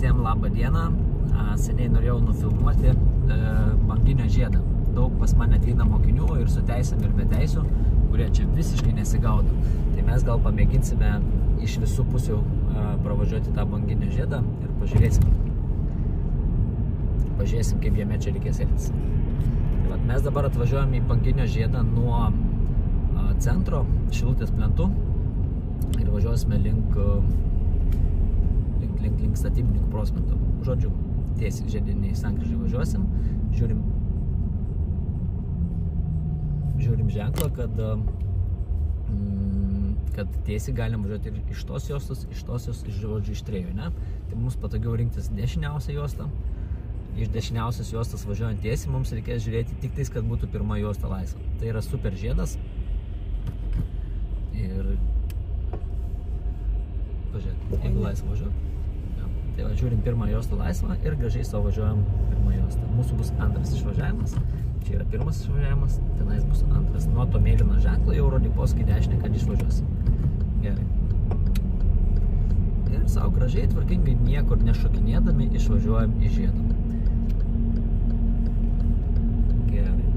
Visiems labą dieną. Seniai norėjau nufilmuoti banginio žiedą. Daug pas mane ateina mokinių ir su teisėm ir be teisų, kurie čia visiškai nesigaudo. Tai mes gal pamėginsime iš visų pusių pravažiuoti tą banginio žiedą ir pažiūrėsim, kaip jame čia reikės elgtis. Tai vat, mes dabar atvažiuojam į banginio žiedą nuo centro Šilutės plentu ir važiuosime link Statybininkų prospekto. Žodžiu, tiesiai žiediniai sankryžai važiuosim. Žiūrim ženklą, kad tiesiai galim važiuoti ir iš tos juostos, žodžiu, iš trejų, ne? Tai mums patogiau rinktis dešiniausią juostą. Iš dešiniausios juostos važiuojant tiesiai mums reikės žiūrėti tik tais, kad būtų pirma juosta laisva. Tai yra super žiedas. Ir pažiūrėk, jeigu laisva važiuoju. Tai va, žiūrim pirmą juostą laisvą ir gražiai savo važiuojam pirmą juostą. Mūsų bus antras išvažiavimas. Čia yra pirmas išvažiavimas, tenais bus antras. Nuo to mėlyno ženklo jau rodė posūkį dešinę, kad išvažiuosim. Gerai. Ir savo gražiai, tvarkingai, niekur nešokinėdami išvažiuojam į žiedą. Gerai.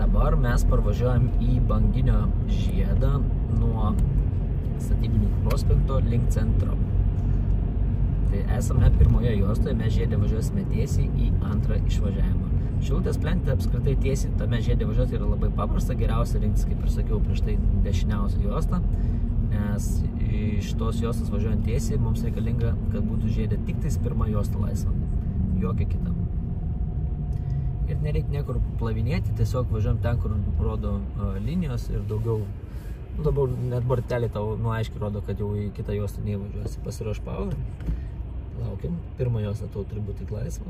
Dabar mes parvažiuojam į banginio žiedą nuo Statybininkų prospekto link centro. Tai esame pirmoje juostoje, mes žiedė važiuosime tiesiai į antrą išvažiavimą. Šilutės plente apskritai tiesiai tame žiedė važiuoti yra labai paprasta, geriausia rinktis, kaip ir sakiau, prieš tai dešiniausią juostą, nes iš tos juostos važiuojant tiesiai mums reikalinga, kad būtų žiedė tik tais pirma juosta laisva, jokia kita. Ir nereikia niekur plavinėti, tiesiog važiuojam ten, kur rodo linijos ir daugiau. Dabar net bortelė tau aiškiai rodo, kad jau į kitą juostą neįvažiuosi. Pasiruoš power. Laukiam. Pirmą juostą tau turi būti tik laisva.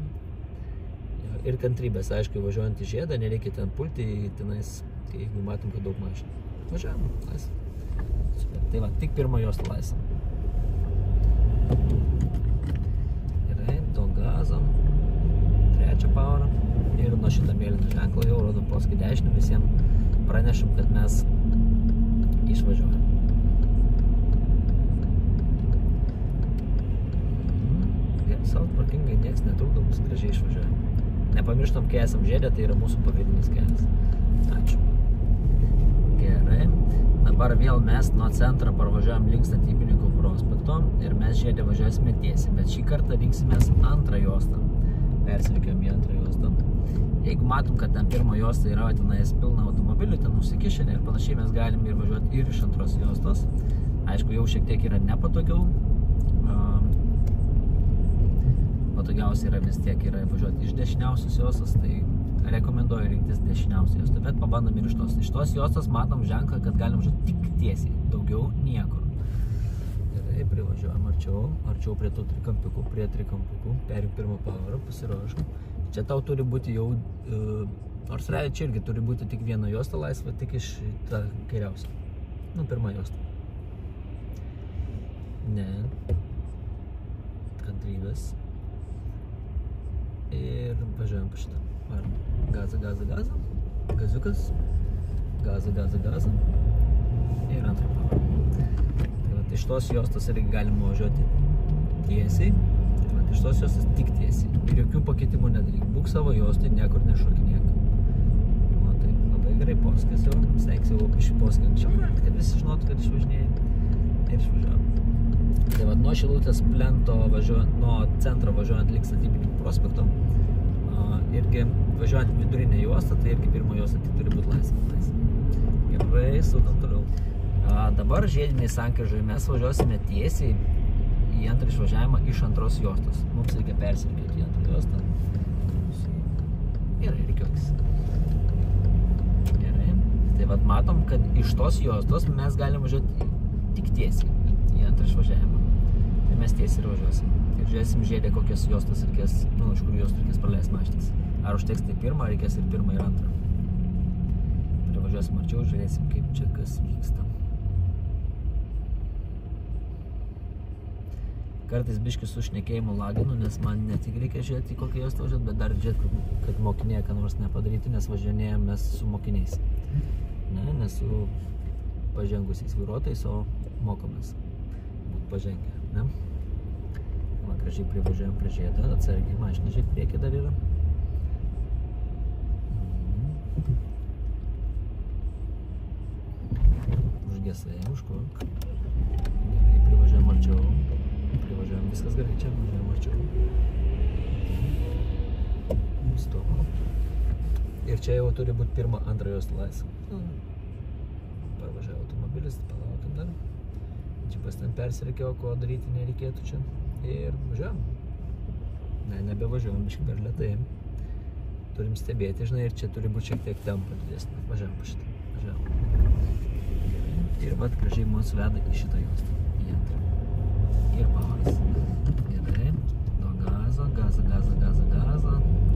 Ir kantrybės, aiškiai, važiuojant į žiedą, nereikia ten pulti, tenais, jeigu matom, kad daug mašinų. Važiuojam, laisva. Tai va, tik pirmą juostą laisva. Gerai, to gazam. Trečią powerą. Ir nuo šitą mėlyną ženklą jau rodom posūkį dešinę, visiems pranešam, kad mes išvažiuojam. Savo tvarkingai, nieks netrukdo, mus gražiai išvažiuojam. Nepamirštam, kai esam žiedę, tai yra mūsų pagrindinis kelias. Ačiū. Gerai. Dabar vėl mes nuo centro parvažiuojam link Statybininkų prospekto ir mes žiedę važiuosime tiesiai, bet šį kartą rinksimės antrą juostą. Persirikiam į antrą juostą. Jeigu matom, kad ten pirmo juosta yra tenais pilna automobilių, ten užsikišėlė ir panašiai, mes galim ir važiuoti ir iš antros juostos. Aišku, jau šiek tiek yra nepatogiau. Patogiausia yra vis tiek yra važiuoti iš dešiniausios juostos, tai rekomenduoju rinktis dešiniausią juostą, bet pabandom ir iš tos. Iš tos juostos matom ženklą, kad galim važiuoti tik tiesiai, daugiau niekur. Gerai, privažiuojam arčiau prie tų trikampikų, perim pirmą powerą, pasiruošim. Čia tau turi būti jau, nors realiai čia irgi turi būti tik viena juosta laisva, tik iš tą kairiausią. Nu, pirma juosta. Ne. Kantrybės. Ir važiuojam po šitą. Varom. Gazą. Gaziukas. Gazą. Ir antrą powerą. Tai va, iš tos juostos irgi galima važiuoti tiesiai. Iš tos juostos tik tiesiai. Ir jokių pakeitimų nedaryk. Būk savo juostui, niekur nešokinėk. O tai labai gerai posūkis jau. Stengsiu iš posūkį anksčiau, kad visi žinotų, kad išvažinėjai. Ir išvažiuojam. Tai va, nuo Šilutės plento nuo centro važiuojant link Statybininkų prospekto. Irgi važiuojant vidurinę juostą, tai irgi pirmo juosta tik turi būti laisva. Gerai, sukam toliau. Dabar žiediniai sankryžai mes važiuosime tiesiai į antrą išvažiavimą iš antros juostos. Mums reikia persirikiuoti į antrą juostą. Gerai, reikiuotis. Gerai. Tai vat matom, kad iš tos juostos mes galim važiuoti tik tiesiai į antrą išvažiavimą. Tai mes tiesiai ir važiuosim. Ir žiūrėsim žiedę, kokios juostos reikės, iš kur juostų reikės praleisti mašinas. Ar užteks tai pirmą, reikės ir pirmą ir antrą. Privažiuosim arčiau, žiūrėsim, kaip čia kas vyksta. Kartais biškį su šnekėjimu laginu, nes man ne tik reikia žiūrėti, į kokią juostą važiuoti, bet dar žiūrėti, kad mokiniai ką nors nepadaryti, nes važiuojame mes su mokiniais. Ne, ne su pažengusiais vairuotojais, o mokomės būt pažengę, ne? Va, gražiai privažiuojam prie žiedo, atsargiai mašina, žiūrėk, priekį dar yra. Užgesai, užkurk. Gerai, privažiuojam arčiau. Privažiuojam, viskas gerai, čia važiuojam arčiau. Stop. Ir čia jau turi būti pirma, antra juosta laisva. Parvažiavo automobilis, palaukim dar. Čia pas ten persirikėjo, ko daryti nereikėtų čia. Ir važiuojam. Ne, nebevažiuojam, biškai dar lėtai. Turim stebėti, žinai, ir čia turi būti šiek tiek tempo didesnį. Važiuojam po šitą. Važiuojam. Ir vat gražiai mus veda į šitą juostą. Į antrą. Ir pavaras. Gerai. Nuo gazo.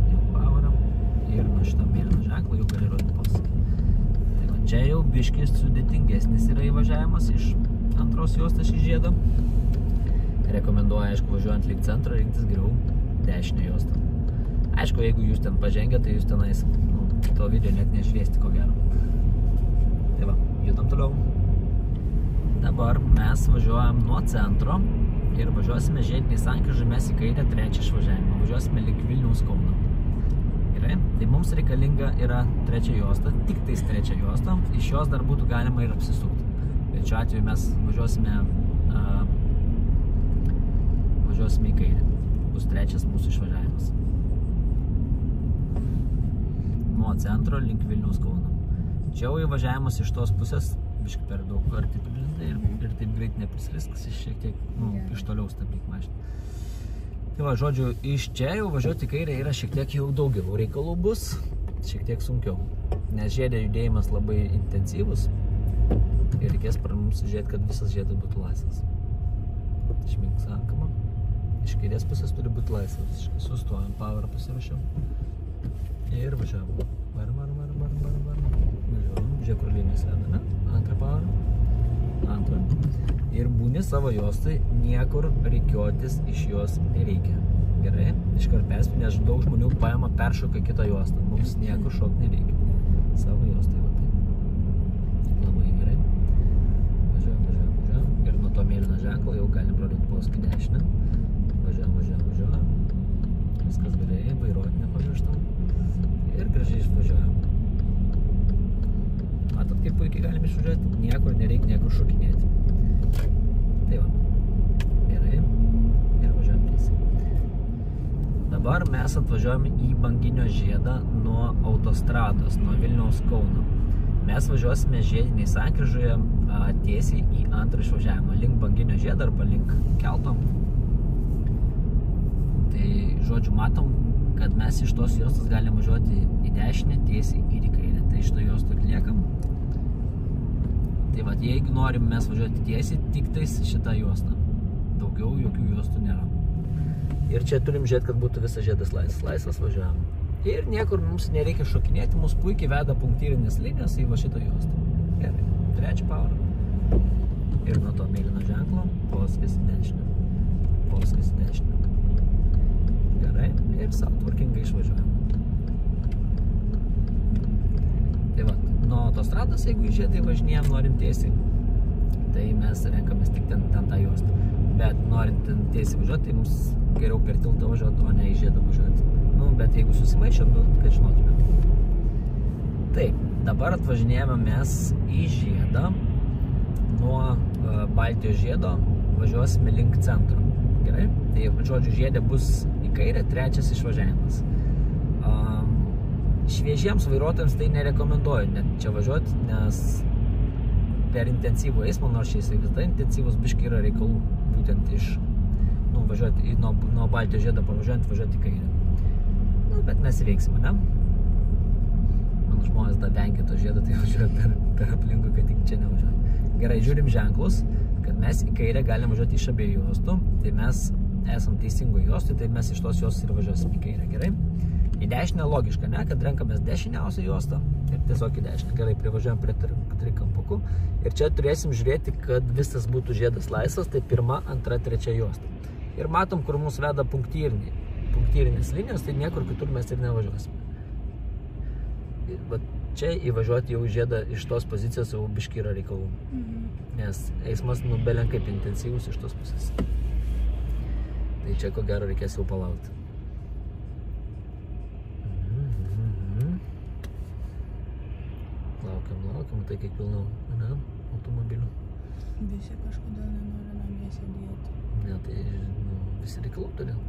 Jau pavaram. Ir nuo šito mėlyno ženklo jau gali rodyti posūkį. Tai va, čia jau biškis sudėtingesnis yra įvažiavimas iš antros juostos iš žiedo. Rekomenduoju, aišku, važiuojant link centro, rinktis geriau dešinę juostą. Aišku, jeigu jūs ten pažengę, tai jūs tenais to video net nešviesti, ko gero. Tai va, judam toliau. Dabar mes važiuojam nuo centro ir važiuosime žiediniai sankryžai, mes į kairę trečią išvažiavimą. Važiuosime link Vilniaus Kauno. Gerai, tai mums reikalinga yra trečia juosta, tik tais trečia juosta. Iš jos dar būtų galima ir apsisukti. Bet šiuo atveju mes važiuosime į kairę. Bus trečias mūsų išvažiavimas. Nuo centro link Vilniaus Kauno. Čia jau įvažiavimas iš tos pusės, biškai per daug arti prilindai ir taip greit neprisrisks, šiek tiek, iš toliau stabdyk mašiną. Tai va, žodžiu, iš čia jau važiuoti į kairę yra šiek tiek jau daugiau reikalų bus, šiek tiek sunkiau. Nes žiedė judėjimas labai intensyvus ir reikės mums žiūrėti, kad visas žiedas būtų laisvas. Išmink sankama. Iš kairės pusės turi būti laisvas. Sustojam, powerą pasirašiam. Ir važiavam. Varam. Važiavam. Žiūrėk, kur linijos veda, ne? Antrą powerą. Antrą. Ir būni savo juostai, niekur reikiotis iš jos nereikia. Gerai? Iškart perspėju, nes daug žmonių paima peršoka kitą juostą. Mums niekur šokti nereikia. Savo juostai, va taip. Labai gerai. Važiuojam. Ir nuo to mėlyno ženklo jau galim rodyti posūkį dešinę. Važiuojam. Viskas gerai, vairuoti nepamirštam. Ir gražiai išvažiuojam. Matot, kaip puikiai galim išvažiuoti? Niekur nereikia niekur šokinėti. Tai va. Gerai. Ir važiuojam tiesiai. Dabar mes atvažiuojame į Banginio žiedą nuo autostrados, nuo Vilniaus Kauno. Mes važiuosime žiediniai sankryžoje tiesiai į antrą išvažiavimą. Link Banginio žiedą arba link kelto. Tai, žodžiu, matom, kad mes iš tos juostos galim važiuoti į dešinę, tiesiai ir į kairę. Tai iš to juostų ir liekam. Tai va, jeigu norim mes važiuoti tiesiai, tik tais šitą juostą. Daugiau jokių juostų nėra. Ir čia turim žiūrėti, kad būtų visas žiedas laisvas. Laisvas važiuojam. Ir niekur mums nereikia šokinėti, mus puikiai veda punktyrinės linijos į va šitą juostą. Gerai. Trečią powerą. Ir nuo to mėlyno ženklo posūkis į dešinę. Posūkis į dešinę. Gerai. Ir savo tvarkingai išvažiuojam. Tai va, nuo autostrados, jeigu į žiedą važinėjam, norim tiesiai, tai mes renkamės tik ten tą juostą. Bet norint ten tiesiai važiuoti, tai mums geriau per tiltą važiuoti, o ne į žiedą važiuoti. Nu, bet jeigu susimaišėm, kad žinotume. Taip, dabar atvažinėjame mes į žiedą. Nuo Baltijos žiedo važiuosime link centro. Gerai? Tai, žodžiu, žiedė bus į kairę, trečias išvažiavimas. Šviežiems vairuotojams tai nerekomenduoju net čia važiuoti, nes per intensyvų eismą, nors čia jisai visada intensyvus, biškai yra reikalų būtent iš, važiuoti nuo Baltijos žiedo pavažiuojant, važiuoti į kairę. Bet mes įveiksime, ne? Mano žmonės da vengia to žiedo, tai važiuoja per aplinkui, kad tik čia nevažiuoja. Gerai, žiūrim ženklus, kad mes į kairę galim važiuoti iš abiejų juostų, tai mes esam teisingo juostų, tai mes iš tos juostos ir važiuosim į kairę, gerai? Į dešinę logiška, ne? Kad renkamės dešiniausią juostą ir tiesiog į dešinę. Gerai, privažiuojam prie trikampukų ir čia turėsim žiūrėti, kad visas būtų žiedas laisvas, tai pirma, antra, trečia juosta. Ir matom, kur mūsų veda punktyrinės linijos, tai niekur kitur mes ir nevažiuosime. Bet čia įvažiuoti jau žiedą iš tos pozicijos jau biškį yra reikalų. Nes eismas belenkaip intensyvus iš tos pusės. Tai čia ko gero reikės jau palaukti. Laukiam, tai kiek pilna automobilių. Visi kažkodėl nenori namie sėdėti. Ne, tai visi reikalų todėl.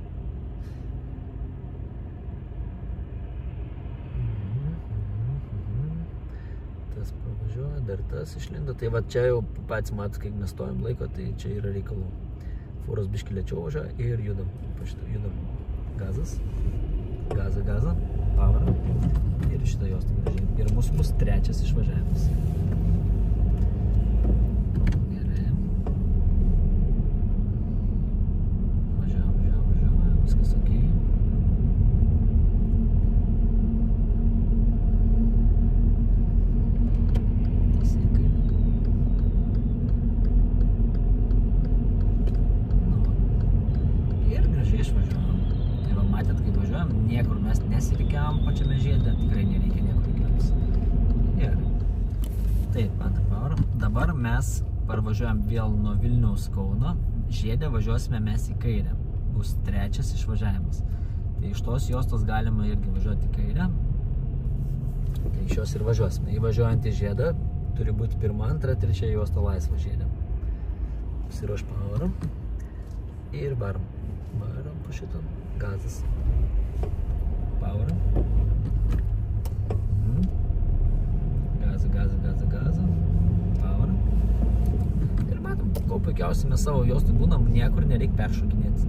Tas pravažiuoja, dar tas išlindo. Tai va čia jau pats matot, kiek mes stojam laiko, tai čia yra reikalų. Fūros biškį lėčiau važiuoja ir judam. Judam. Gazas. Gazą. Pavarą. Ir šitą juostą gražiai. Ir mūsų trečias išvažiavimas. Gerai. Važiuojam. Viskas ok. Niekur mes nesirikiavom pačiame žiede, tikrai nereikia niekur rikiavis. Gerai. Taip, antrą pavarą. Dabar mes parvažiuojam vėl nuo Vilniaus Kauno. Žiede važiuosime mes į kairę. Bus trečias išvažiavimas. Tai iš tos juostos galima irgi važiuoti į kairę. Tai iš jos ir važiuosime. Įvažiuojant į žiedą turi būti pirma, antra, trečia juosta laisva žiedė. Pasiruoš pavarom. Ir varom. Varom po šitą. Gazas. Power. Gazą. Power. Ir matom, ko puikiausiai mes savo juostų būnam, niekur nereik peršokinėti.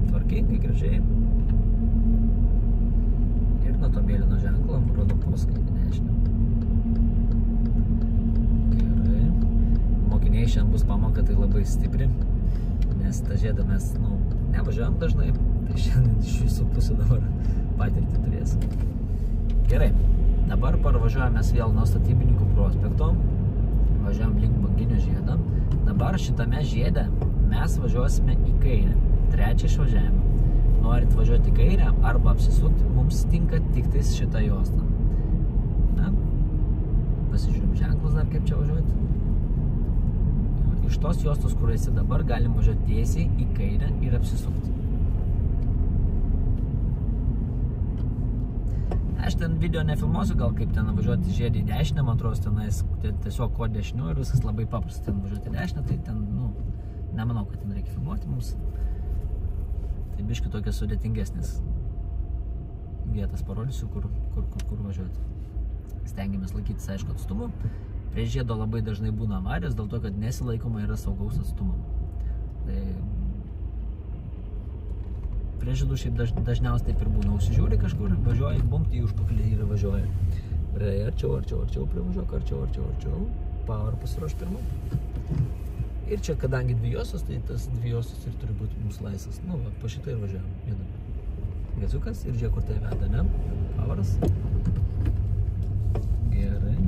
Tvarkingai, gražiai. Ir nuo to mėlyno ženklo rodo posūkį į dešinę. Gerai. Mokiniai šiandien bus pamoka, tai labai stipri, nes tą žiedą mes, nevažiuojam dažnai. Tai šiandien iš jūsų pusę dabar patirtį turėsim. Gerai, dabar parvažiuojame vėl nuo Statybininkų prospekto, važiuojam link Banginio žiedą. Dabar šitame žiede mes važiuosime į kairę, trečią išvažiavimą. Norit važiuoti į kairę arba apsisukti, mums tinka tik tais šitą juostą. Pasižiūrim ženklus dar kaip čia važiuoti. Iš tos juostos, kur esi dabar, galim važiuoti tiesiai į kairę ir apsisukti. Aš ten video nefilmuosiu, gal kaip ten važiuoti žiedį į dešinę, man atrodo, tenais tiesiog kuo dešiniu ir viskas labai paprasta ten važiuoti į dešinę, tai ten, nemanau, kad ten reikia filmuoti mums. Tai biški tokias sudėtingesnės vietas parodysiu, kur važiuoti. Stengiamės laikytis, aišku, atstumu. Prie žiedo labai dažnai būna avarijos, dėl to, kad nesilaikoma yra saugaus atstumo. Tai prie žydų šiaip dažniausiai taip ir būna. Užsižiūri kažkur, važiuoji, bumti į užpakalį ir važiuoji. Arčiau, privažiuok, arčiau. Power pasiruoš pirmą. Ir čia, kadangi dvijosios, tai tas dvijosios ir turi būti mūsų laisvas. Po šitą ir važiuojam. Judam. Gaziukas ir žiūrėk, kur tai veda, ne? Poweras. Gerai.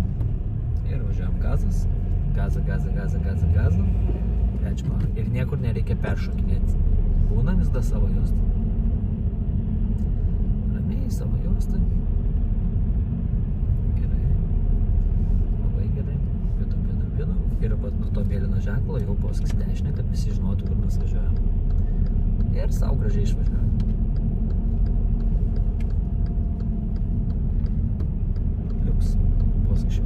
Ir važiuojam gazas. Gazą. Trečią. Ir niekur nereikia peršokinėti. Būna visada savo juostą. Ramiai savo juostą. Gerai. Labai gerai. Judam. Ir pat nuo to mėlyno ženklo jau posūkis dešinę, kad visi žinotų, kur mes važiuojam. Ir savo gražiai išvažiuojam. Liuks. Posūkis.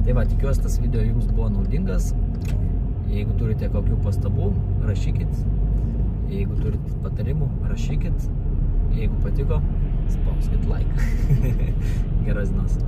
Tai va, tikiuosi tas video jums buvo naudingas. Jeigu turite kokių pastabų, rašykit. Jeigu turit patarimų, rašykit. Jeigu patiko, spauskit like. Geros dienos.